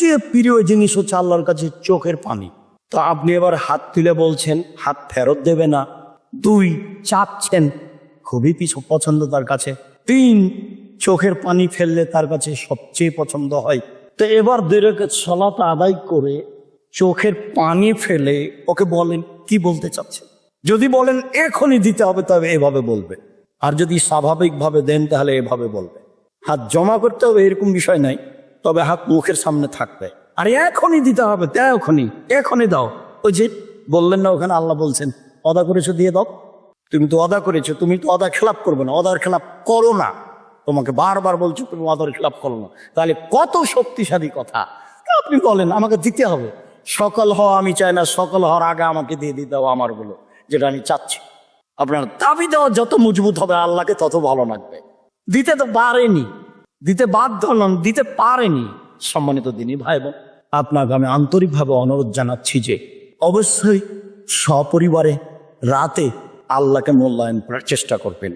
সবচেয়ে প্রিয় জিনিস হচ্ছে আল্লাহর কাছে চোখের পানি। তো আপনি এবার হাত তুলে বলছেন হাত ফেরত দেবে না। 2, চাচ্ছেন, খুবই পছন্দ তার কাছে। 3, চোখের পানি ফেললে তার কাছে সবচেয়ে পছন্দ হয়। তো এবার 2 রাকাত সালাত আদায় করে চোখের পানি ফেলে ওকে বলেন কি বলতে চাচ্ছেন। যদি বলেন এখনই দিতে হবে তবে এভাবে বলবে, আর যদি স্বাভাবিকভাবে দেন তাহলে এভাবে বলবে। হাত জমা করতে হবে এরকম বিষয় নাই, তবে হাত মুখের সামনে থাকবে। আর এখনই দিতে হবে, এখনই দাও। ওই যে বললেন না ওখানে আল্লাহ বলছেন অদা করেছো দিয়ে দাও। তুমি তো অদা করেছো, তুমি তো অদা খেলাপ করবে না, অদার খেলাপ করো না। তোমাকে বারবার বলছো তুমি অদার খেলাপ করো না। তাহলে কত শক্তিশালী কথা। আপনি বলেন আমাকে দিতে হবে, সকল হওয়া আমি চাই না, সকল হওয়ার আগে আমাকে দিয়ে দিতে হবে আমার গুলো যেটা আমি চাচ্ছি। আপনার দাবি দেওয়া যত মজবুত হবে আল্লাহকে তত ভালো লাগবে। দিতে তো পারেনি, দিতে বাধ্য নন, দিতে পারেনি। সম্মানিত দিনী ভাই বোন, আপনাকে আমি আন্তরিকভাবে অনুরোধ জানাচ্ছি যে অবশ্যই সপরিবারে রাতে আল্লাহকে মূল্যায়ন করার চেষ্টা করবেন।